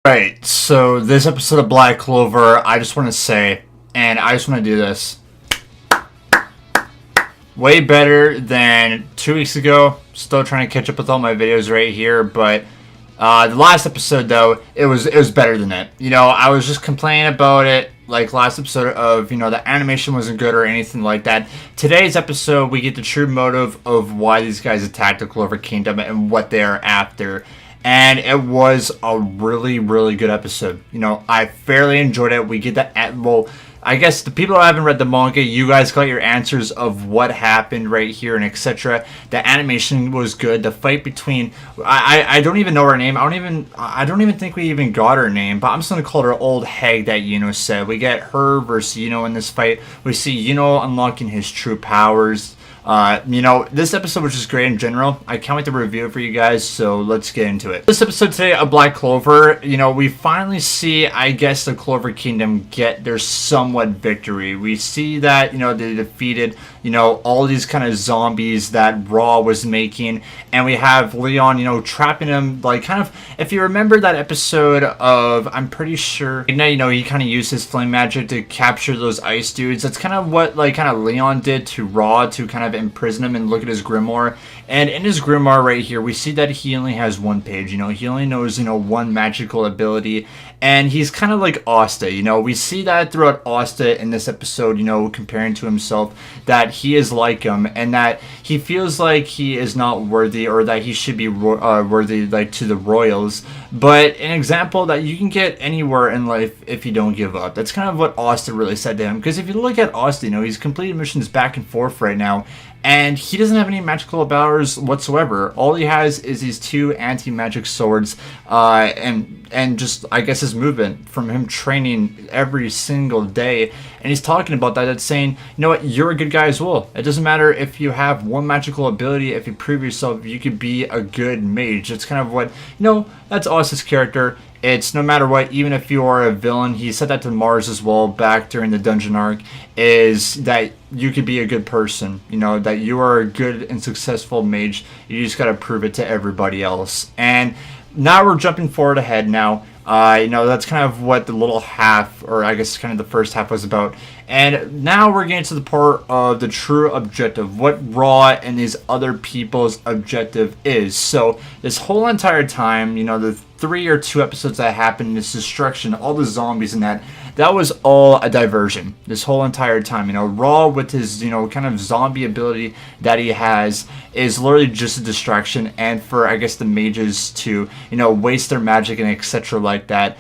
Right, so this episode of Black Clover, I just want to say, and I just want to do this, way better than 2 weeks ago. Still trying to catch up with all my videos right here, but the last episode though, it was better than it. You know, I was just complaining about it, like last episode of, the animation wasn't good or anything like that. Today's episode, we get the true motive of why these guys attacked the Clover Kingdom and what they are after. And it was a really, really good episode. I fairly enjoyed it. We get that, well, I guess the people who haven't read the manga, you guys got your answers of what happened right here and etc. The animation was good. The fight between, I don't even know her name. I don't even think we even got her name, but I'm just gonna call her Old Hag that said. We get her versus in this fight. We see unlocking his true powers. This episode was just great in general. I can't wait to review it for you guys, so let's get into it. This episode today of Black Clover, we finally see, I guess, the Clover Kingdom get their somewhat victory. We see that, they defeated, all these kind of zombies that Raw was making, and we have Leon, trapping him, like, kind of, if you remember that episode of, I'm pretty sure, he kind of used his flame magic to capture those ice dudes. That's kind of what, like, kind of Leon did to Raw to kind of imprison him and look at his grimoire. And in his grimoire right here, we see that he only has one page. He only knows one magical ability, and he's kind of like Asta. We see that throughout Asta in this episode, comparing to himself, that he is like him and that he feels like he is not worthy, or that he should be worthy, like, to the royals. But an example that you can get anywhere in life if you don't give up. That's kind of what Asta really said to him. Because if you look at Asta, he's completed missions back and forth right now, and he doesn't have any magical powers whatsoever. All he has is these two anti-magic swords, and just, I guess, his movement from him training every single day. And he's talking about that. That's saying, you know what, you're a good guy as well. It doesn't matter if you have one magical ability. If you prove yourself, you could be a good mage. It's kind of what, that's Asta's character. It's no matter what, even if you are a villain. He said that to Mars as well back during the dungeon arc, is that you could be a good person, that you are a good and successful mage. You just got to prove it to everybody else. And now we're jumping forward ahead now. That's kind of what the little half, or I guess kind of the first half was about. And now we're getting to the part of the true objective, what Raw and these other people's objective is. So this whole entire time, the 3 or 2 episodes that happened, this destruction, all the zombies and that was all a diversion this whole entire time. Raw with his, kind of zombie ability that he has is literally just a distraction, and for, I guess, the mages to, waste their magic and etc. like that,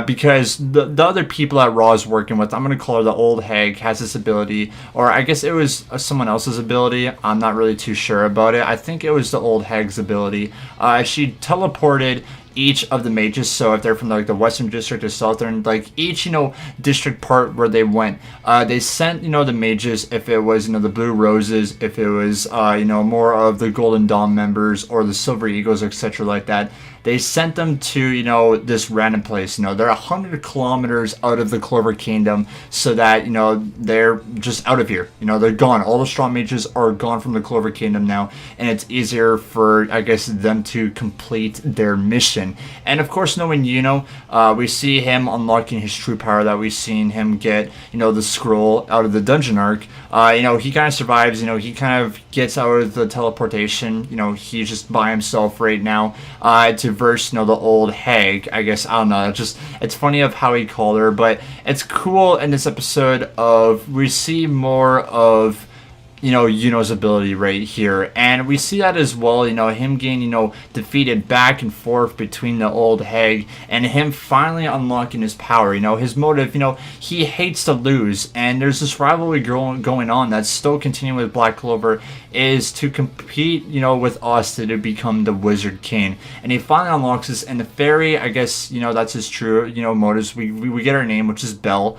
because the other people that Raw is working with, I'm going to call her the Old Hag, has this ability, or I guess it was someone else's ability. I'm not really too sure about it. I think it was the Old Hag's ability. She teleported each of the mages, so if they're from like the western district or southern, like each district part where they went, they sent the mages, if it was the blue roses, if it was more of the Golden Dawn members or the Silver Eagles, etc. like that, they sent them to this random place. They're 100 kilometers out of the Clover Kingdom, so that they're just out of here. They're gone. All the strong mages are gone from the Clover Kingdom now, and it's easier for, I guess, them to complete their mission. And of course, knowing we see him unlocking his true power, that we've seen him get the scroll out of the dungeon arc. He kind of survives. He kind of gets out of the teleportation. He's just by himself right now, to verse the Old Hag. I guess, I don't know, it's funny of how he called her, but it's cool in this episode of we see more of Yuno's ability right here, and we see that as well, him getting defeated back and forth between the Old Hag and him finally unlocking his power. His motive, he hates to lose, and there's this rivalry going on that's still continuing with Black Clover, is to compete with Asta to become the Wizard King. And he finally unlocks this, and the fairy, I guess that's his true motives. We get her name, which is Belle.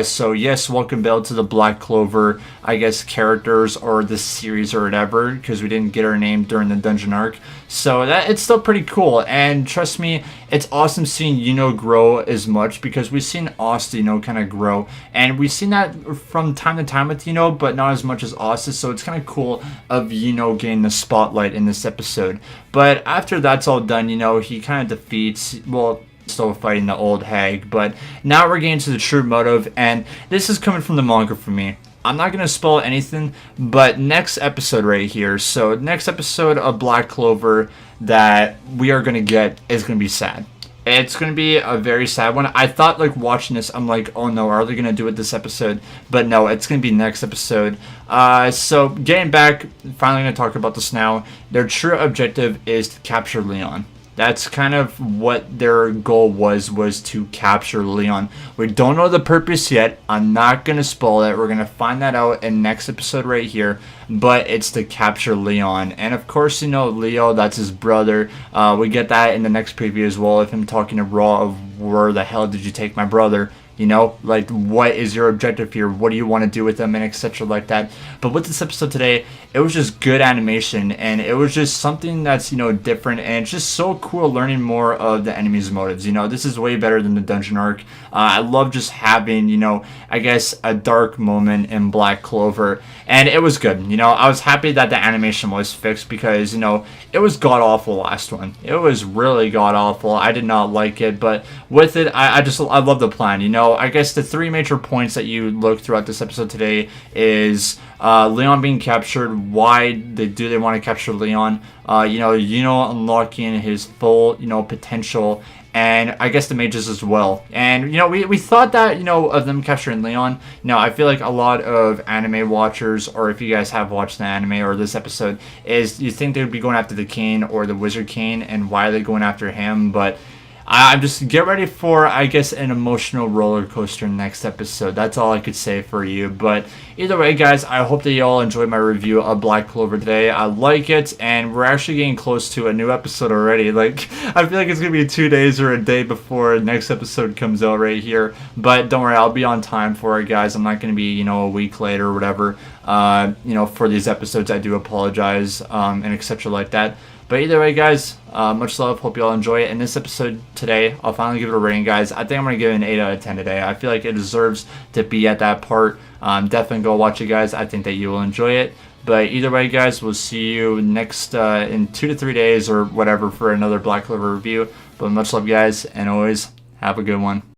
So yes, welcome Belle to the Black Clover, I guess, characters or this series or whatever, because we didn't get her name during the dungeon arc. So that it's still pretty cool, and trust me, it's awesome seeing grow as much, because we've seen Asta kind of grow, and we've seen that from time to time with but not as much as Asta. So it's kind of cool of getting the spotlight in this episode. But after that's all done, he kind of defeats, well, still fighting the old hag. But now we're getting to the true motive, and this is coming from the manga for me. I'm not going to spoil anything, but next episode right here, so next episode of Black Clover that we are going to get is going to be sad. It's going to be a very sad one. I thought, like, watching this, I'm like, oh no, are they going to do it this episode? But no, it's going to be next episode. So, getting back, finally going to talk about this now. Their true objective is to capture Leon. That's kind of what their goal was to capture Leon. We don't know the purpose yet. I'm not going to spoil it. We're going to find that out in next episode right here. But it's to capture Leon. And of course, you know, Leo, that's his brother. We get that in the next preview as well, of him talking to Raw of where the hell did you take my brother? You know, like, what is your objective here? What do you want to do with them, and etc. like that. But with this episode today, it was just good animation, and it was just something that's, you know, different, and it's just so cool learning more of the enemy's motives. You know, this is way better than the dungeon arc. I love just having, you know, I guess a dark moment in Black Clover, and it was good. You know, I was happy that the animation was fixed because, you know, it was god-awful last one. It was really god-awful. I did not like it, but with it, I love the plan, you know. I guess the three major points that you look throughout this episode today is Leon being captured. Why do they want to capture Leon? You know, unlocking his full, you know, potential, and I guess the mages as well. And, you know, we thought that, you know, of them capturing Leon. Now, I feel like a lot of anime watchers, or if you guys have watched the anime or this episode, is you think they would be going after the king or the wizard king, and why are they going after him? But I'm just get ready for, I guess, an emotional roller coaster next episode. That's all I could say for you. But either way, guys, I hope that you all enjoyed my review of Black Clover today. I like it, and we're actually getting close to a new episode already. Like, I feel like it's going to be 2 days or a day before the next episode comes out right here. But don't worry, I'll be on time for it, guys. I'm not going to be, you know, a week late or whatever. You know, for these episodes, I do apologize, and etc. like that. But either way, guys, much love. Hope you all enjoy it. In this episode today, I'll finally give it a rating, guys. I think I'm going to give it an 8 out of 10 today. I feel like it deserves to be at that part. Definitely go watch it, guys. I think that you will enjoy it. But either way, guys, we'll see you next in 2 to 3 days or whatever for another Black Clover review. But much love, guys, and always have a good one.